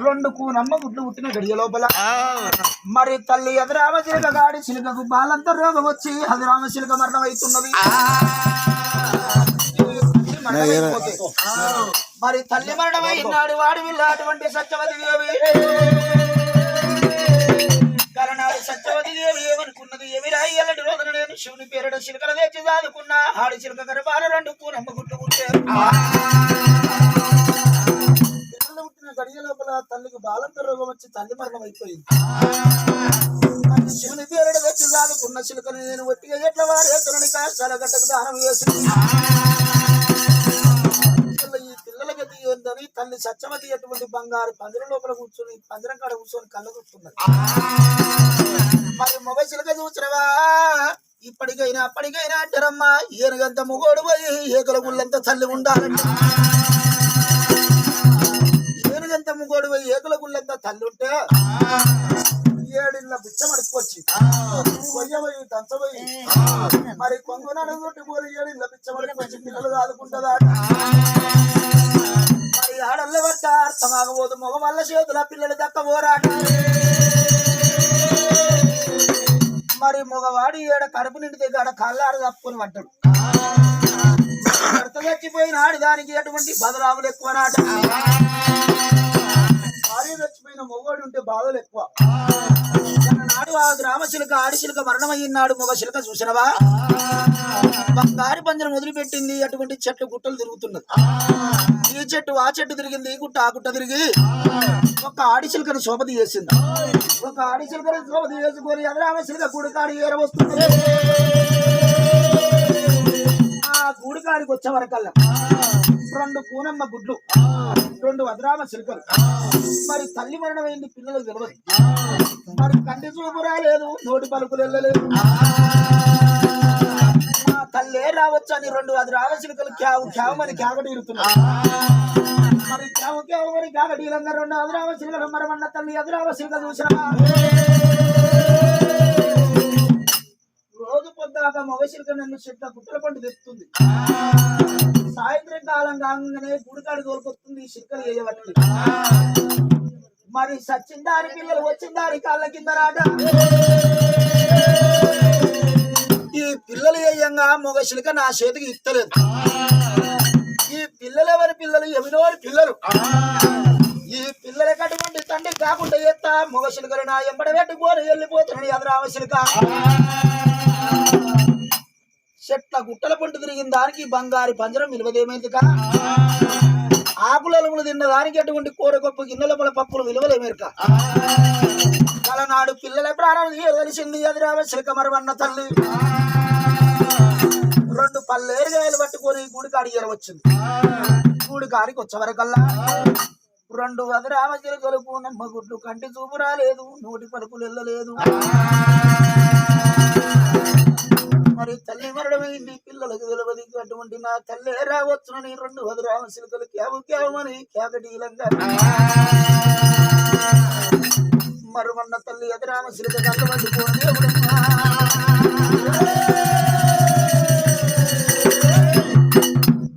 రెండు కూనమ్మ గుడ్లు పుట్టిన గడియ లోపల మరి తల్లి ఎదురామ చిలుక గాడి చిలుకకు బాలంత రోగం వచ్చి అదురామ చిలుక మరణం అవుతున్నది. మరి తల్లి మరణం అయినాడు వాడి వీళ్ళ అటువంటి సత్యవతి దేవి కలనాడు సత్యవతి దేవి ఏమనుకున్నది ఏమి రాయల్లటి రోజున నేను శివుని పేరట చిలుకలు తెచ్చి దాదుకున్నా ఆడి చిలుక గర్భాల రెండు కూనమ్మ గుడ్లు పుట్టారు. గడియ లోపల తల్లికి బాలంత రోగం వచ్చి తల్లి మరణం అయిపోయింది. శివుని పేరడ వచ్చి దాదుకున్న చిలుకని నేను ఒట్టిగా ఎట్ల వారేతులని కాష్టాల గట్టకు దానం వేసింది. ఈ పిల్లల గతి ఏందని తల్లి సత్యవతి అటువంటి బంగారు పందిరం లోపల కూర్చొని పందిరం కాడ కూర్చొని కళ్ళ కూర్చున్నది. మరి మగ చిలుక చూసినవా ఇప్పటికైనా అప్పటికైనా అంటారమ్మా ఏనుగంత ముగోడు పోయి ఏకల గుళ్ళంతా తల్లి ఉండాలంట. ఏనుగంత ముగోడు పోయి ఏకల గుళ్ళంతా తల్లి ఉంటే ఏడిళ్ళ బిచ్చ మడుచుకొచ్చి కొయ్యబోయి దంచబోయి మరి కొంగునాడు కొట్టుకోని ఏడిళ్ళ బిచ్చ మడుచుకొచ్చి పిల్లలు కాదుకుంటుందా మరి ఆడల్ల పట్ట అర్థమాగబోదు మగ వల్ల చేతుల పిల్లలు దక్కబోరాట. మరి మగవాడి ఏడ కడుపు నిండితే గాడ కళ్ళాడు తప్పుకొని పడ్డాడు. భర్త చచ్చిపోయిన ఆడిదానికి ఎటువంటి బదలాములు ఎక్కువ నాట. భార్య చచ్చిపోయిన మొగోడు ఉంటే బాధలు ఎక్కువ. నాడు ఆ గ్రామశిలక ఆడిశిలక మరణమయ్యినాడు మగ శిలక చూసినవా బంగారి పంజరం వదిలిపెట్టింది. అటువంటి చెట్లు గుట్టలు తిరుగుతున్నది. ఈ చెట్టు ఆ చెట్టు తిరిగింది ఈ గుట్ట ఆ గుట్ట తిరిగి ఒక ఆడిశిలకను శోభతి చేసింది. ఒక ఆడిశిలకను శోభతి చేసుకొని అగ్రామశిలక గుడికాడి ఏర వస్తుంది. ఆ గుడికాడికి వచ్చే వరకల్లా రెండు కూనమ్మ గుడ్లు రెండు అద్రామ చిలుకలు. మరి తల్లి మరణమైంది పిల్లలకు తెలియదు. మరి కంటి చూపు రాలేదు నోటి పలుకులు వెళ్ళలేదు. మా తల్లే రావచ్చని రెండు అద్రామ చిలుకలు క్యావు క్యావమని క్యాగడీరుతున్నాయి. మరి క్యావు క్యావమని క్యాగడీలన్న రెండు అద్రామ చిలుకలు మరమన్న తల్లి అద్రామ చిలుక చూసినా రోజు పొద్దాక మగ చిలుక నన్ను చెట్ల గుట్టల పండు తెస్తుంది. సాయంత్రం కాలం కాగానే గుడికాడు తోలుకొస్తుంది. చిలుకలు వేయబట్టి మరి సచ్చిందారి పిల్లలు వచ్చిందారి కాళ్ళ కింద రాట. ఈ పిల్లలు వేయంగా మగ చిలుక నా చేతికి ఇస్తలేదు. ఈ పిల్లలు ఎవరి పిల్లలు ఎవరి పిల్లలు ఈ పిల్లలకి అటువంటి తండ్రి కాకుండా ఎత్తా మగ చిలుకలు నా ఎంబడ పెట్టుకొని వెళ్ళిపోతున్నాడు అదరామ చిలుక. చెట్ల గుట్టల పంట తిరిగిన దానికి బంగారు పంజరం విలువదేమైంది కా ఆకులములు తిన్న దానికి అటువంటి కూర గొప్ప గిన్నెల పల పప్పులు విలువలేమేరుక. కలనాడు పిల్లల ప్రాణం తెలిసింది అదిరామ చిలక మరవన్న తల్లి రెండు పల్లేరుగాయలు పట్టుకొని గుడికాడి వచ్చింది. గుడికాడికి వచ్చేవరకల్లా రెండు అదిరామ చిలుకలు పూనమ్మ గుడ్లు కంటి చూపు రాలేదు నోటి పలుకులు వెళ్ళలేదు. మరి తల్లి మరణమైంది పిల్లలకు తెలియదు. అటువంటి నా తల్లే రావచ్చునని రెండు అదురామ చిలుకలు క్యావు క్యావమని క్యాగడీలంగా మరుమన్న తల్లి అదురామ చిలుక కళ్ళబట్టుకోని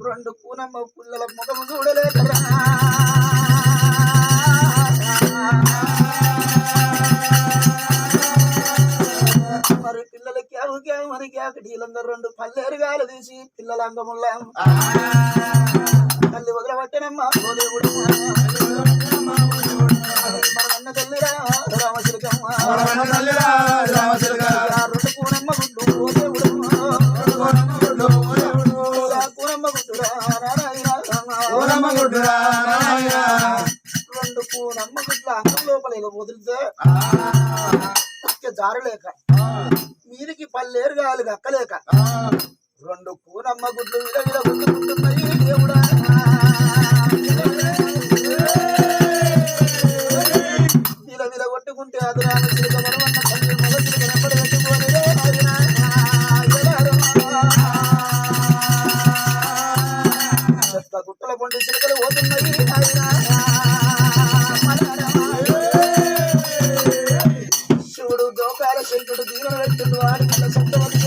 రెండు కూనమ్మ పిల్లల ముఖము చూడలేకరా. మరి పిల్లల క్యావు క్యావమని క్యాగడీలంగా రెండు పల్లేరుగాయలు తీసి పిల్లల అంగముల్లా తల్లి వదలబట్టనమ్మా దేవుడు మరన్న తల్లిరా రామచిలకమ్మ రెండు కూనమ్మ గుడ్డు దేవుడు కూనమ్మ గుడ్డురా రెండు కూనమ్మ గుడ్ల అంగం లోపల వదిలితే జారలేక మీదికి పల్లేరుగాయలు అక్కలేక రెండు కూనమ్మ గుడ్లు విలవిల కొట్టుకుంటున్నాయి దేవుడా. విలవిల కొట్టుకుంటే అదురామ చిలుక మరవన్న తల్లి మగ చిలుక నెంబడి పెట్టుకొని చెత్త గుట్టల పండు చిలుకలు పోతున్నాయి. శివుడు దోకాల శంకుడు దీవెన పెట్టిండు వాడి సత్యవతి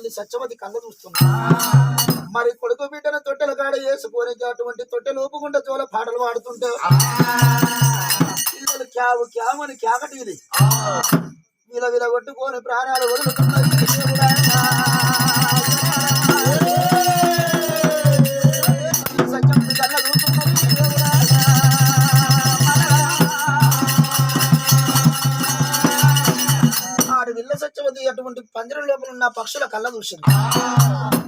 తల్లి సత్యవతి కళ్ళ చూస్తున్నా మరి కొడుకు బిడ్డను తొట్టెల కాడ వేసుకొని అటువంటి తొట్టెలు ఊపుకుంటే చోల పాటలు పాడుతుంటే పిల్లలు క్యావు క్యామని క్యాకటి ఇది వీల వీల కొట్టుకొని ప్రాణాలు వదులుతున్నాయి సత్యవతి కళ్ళ చూస్తున్నది విల్ల సత్యవతి అటువంటి పంజరం లోపల ఉన్న పక్షుల కళ్ళ చూసింది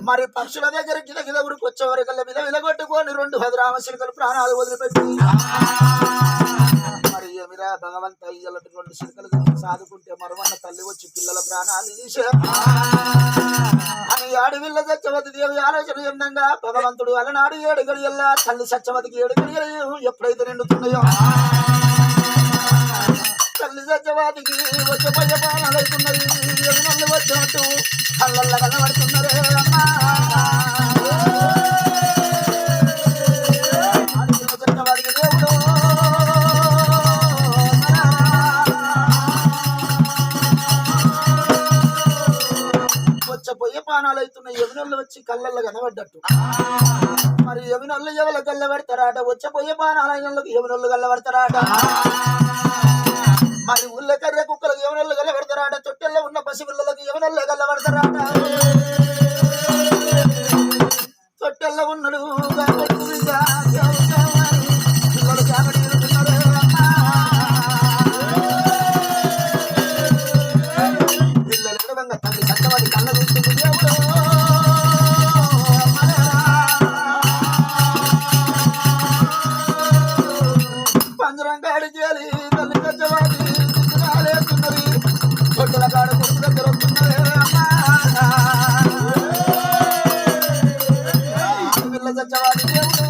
మరి పక్షుల దగ్గర గిద గిద ఊరికి వచ్చేవారి కల్లా విల విలగొట్టుకొని 2 రామశిల్కలు ప్రాణాలు వదిలిపెట్టి మరి ఏమిరా భగవంత ఇయ్యాలంటే 2 శిల్కలు సాదుకుంటే మరవన్న తల్లి వచ్చి పిల్లల ప్రాణాలు తీసే అని ఆడవిల్ల సత్యవతి దేవి ఆలోచన చెందంగా భగవంతుడు అలనాడు 7 గడియల్లా తల్లి సత్యవతికి 7 గడియలు ఎప్పుడైతే నిండుతున్నాయో తల్లి సత్యవతికి వచ్చే పయ్యపానాలు అవుతున్నది ఎదురు వచ్చినట్టు కళ్ళల్ల కనబడుతున్నరే అమ్మా సత్యవతికి దేవుడు వచ్చే పొయ్యపానాలు అవుతున్నాయి యమునల్లో వచ్చి కళ్ళల్లో కనబడ్డట్టు మరి యమునల్లో ఎవరు కళ్ళ పెడతారాట వచ్చే పొయ్యపానాలు అయిన యమునల్లో కళ్ళ పెడతారాట మరి ఊళ్ళో కర్ర కుక్కలకు ఎవరల్లో గల్లబెడతారాట తొట్టెల్లో ఉన్న పసిపిల్లలకు ఎవరల్లో గల్లబెడతారాట తొట్టెల్లో ఉన్నాడు పిల్లలు కాబట్టి పిల్లలు ఎడవంగా తల్లి సత్యవతి కళ్ళ చూస్తుంది దేవుడు పంజరం కాడి చేయాలి తల్లి సత్యవతి తొట్టెల కాడ కొడుకు దగ్గర వస్తున్నదే పిల్ల సత్యవతి దేవుడు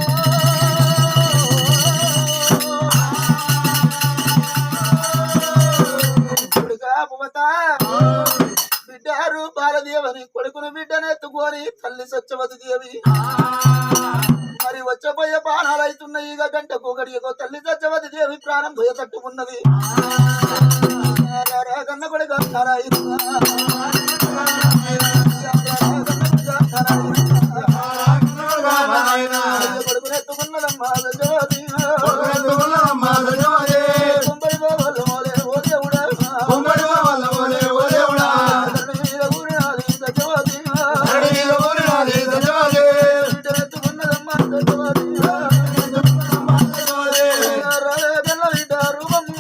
కొడుకా పువత బిడ్డ రూపాలదేవని కొడుకును బిడ్డను ఎత్తుకొని తల్లి సత్యవతి దేవి మరి వచ్చపోయే ప్రాణాలు అవుతున్నాయి ఇక గంటకు గడియకో తల్లి సత్యవతి దేవి ప్రాణం పోయేటట్టు ఉన్నది కన్న కొడుకు కొడుకునెత్తుకున్నదమ్మా సత్యవతి కుంబడి బాబు ఓ దేవుడా ఊరినాది సత్యవతి బిడ్డనెత్తుకున్నదమ్మా సత్యవతి రూపము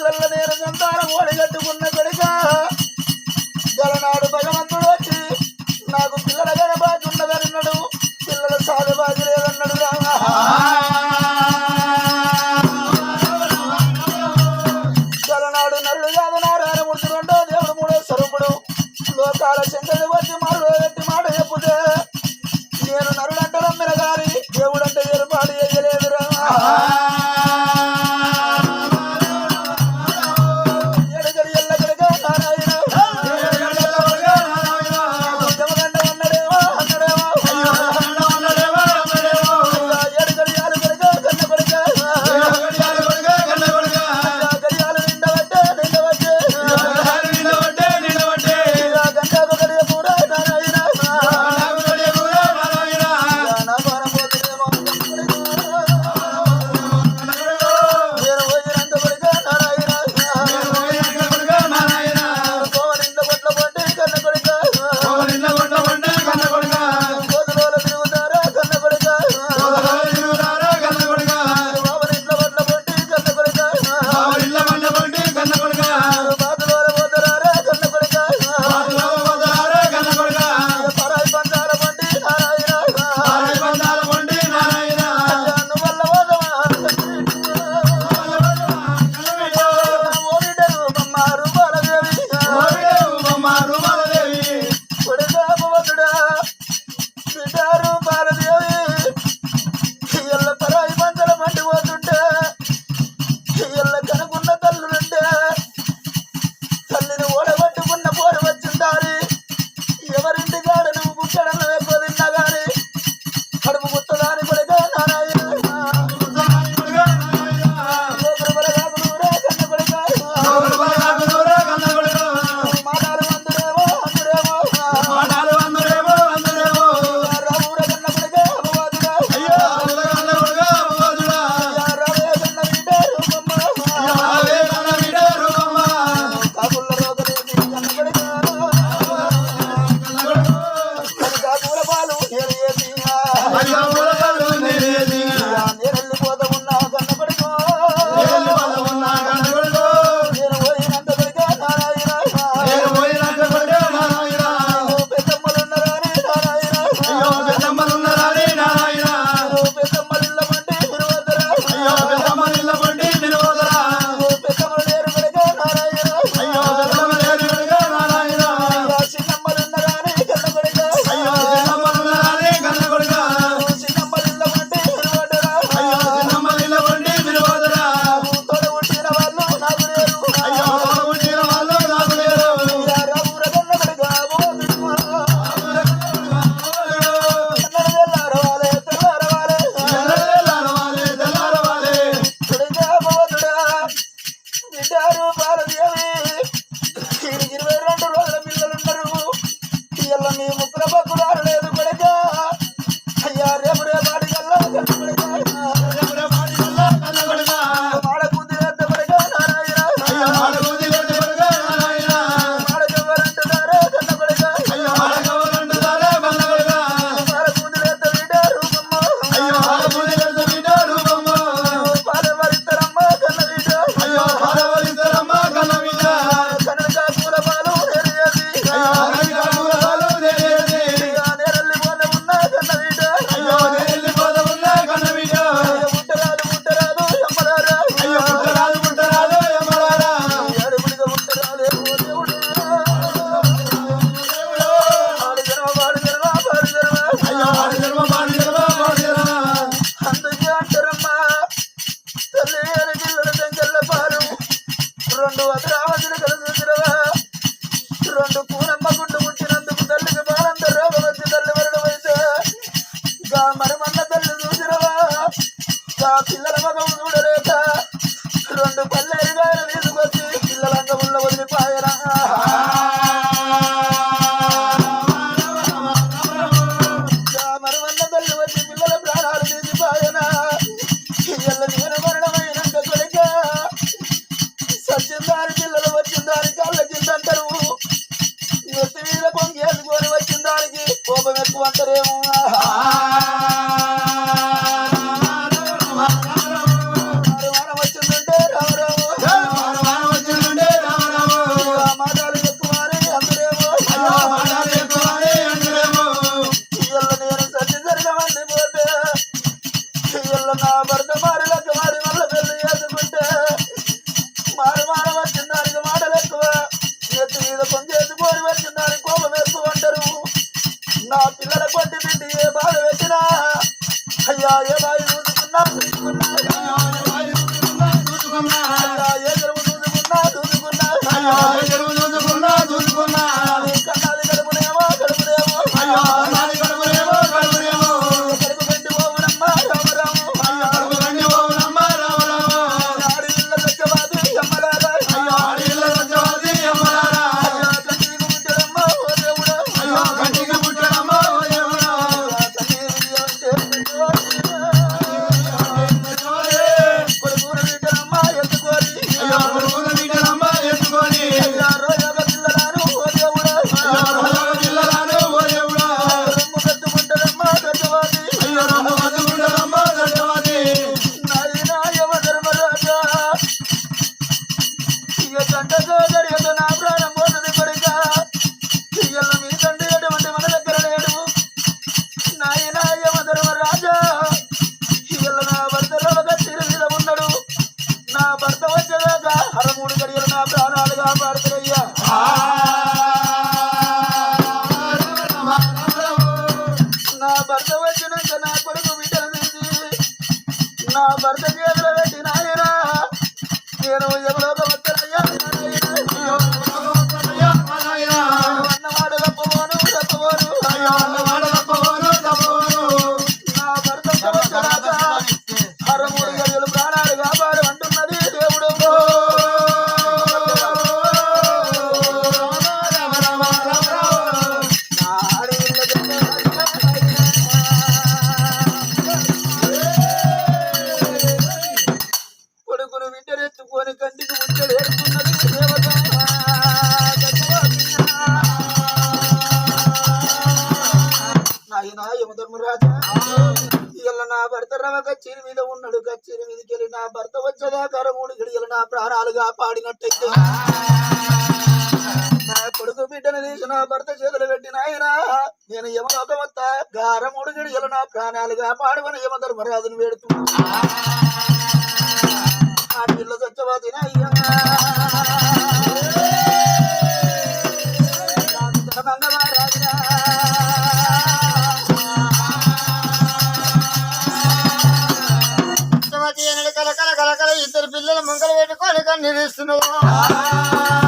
పిల్లల నేను సంతానం ఓడిగట్టుకున్న కొడుక గలనాడు భగవంతుడు వచ్చి నాకు పిల్లల గనబాకి ఉన్నదన్నాడు పిల్లల సాగు బాగి లేదన్నాడు రామా గలనాడు నరుడు కాదు నారాయణమూర్తి రెండో దేవుడు మూడో స్వరూపుడు లోకాల శంకరుడు వచ్చి మరుడు ఎట్టి మాట చెప్పుతే నేను నరుడంటే రమ్మిన గారి దేవుడంటే ఏర్పాటు చేయలేదు రామా పిల్లల మగం చూడలేక రెండు పల్లెలుగా తీసుకొచ్చి పిల్లల అంగముల్లో వదిలిపాయరా మరమన్న తల్లి వచ్చి పిల్లల ప్రాణాలు తీసిపాయనా ఇళ్ళ నేను మరణమైనంత కొలిక సత్యందారి పిల్లలు వచ్చిన దాని కాళ్ళ కిందంటారు ఎత్తి మీద పొంగేసుకొని వచ్చిన దానికి కోపం ఎక్కువ అంటారేమో ఏ చెరువు చూసుకున్నా కన్నాది కడుపునేమో కడుపు పెట్టి పోవునమ్మా రామరాము ఆడిల్ల సత్యవాది అమ్మలారా కంటికి పుట్టడమ్మా ఓ దేవుడా కొడుకున వీటనమ్మా ఎత్తుకోరి రోయగ పిల్లలాను ఓ దేవుడా రొమ్ము కట్టుకుంటారమ్మా సత్యవాది నాయనా యమ ధర్మరాజా ఇక గంట సోదరి నా ప్రాణం పోతుంది కొడుక ఇయ్యల మీ తండ్రి ఎటువంటి మన దగ్గర లేడు నాయనా యమ ధర్మరాజా ఇయ్యల నా భర్త రోగ తిరు మీద ఉన్నాడు నా భర్త వచ్చేదాకా హరమూడు గడియలు నా ప్రాణాలు కాపాడుతారయ్యా నా భర్త వచ్చినాక నా కొడుకు బిడ్డను తీసి నా భర్త చేతులు పెట్టి నాయనా నేను ఎవరోక వస్తానయ్యా అన్నమాట తప్పబోను నా భర్త వచ్చేదాక హరమూడు గడియలు ప్రాణాలు కాపాడు అంటున్నది దేవుడు కొడుకును వింటరెత్తుకొని కంటికి ముట్టడు ఏడుతున్నది దేవత నాయనా యమధర్మరాజా ఇయ్యాల నా భర్త రవ కచ్చేరి మీద ఉన్నాడు కచ్చేరి మీదకి వెళ్ళి నా భర్త వచ్చేదాకా మూడు గడియలు నా ప్రాణాలుగా పాడినట్టయితే నా కొడుకు బిడ్డను తీసి నా భర్త చేతులు పెట్టి నాయనా నేను యమలోక వస్తా గార మూడు గడియలు నా ప్రాణాలుగా పాడవని యమధర్మరాజును వేడుతున్నా ఆడపిల్ల సత్యవతి కల ఇద్దరు పిల్లలు ముంగలు పెట్టుకొని కన్నీరుస్తున్నారు.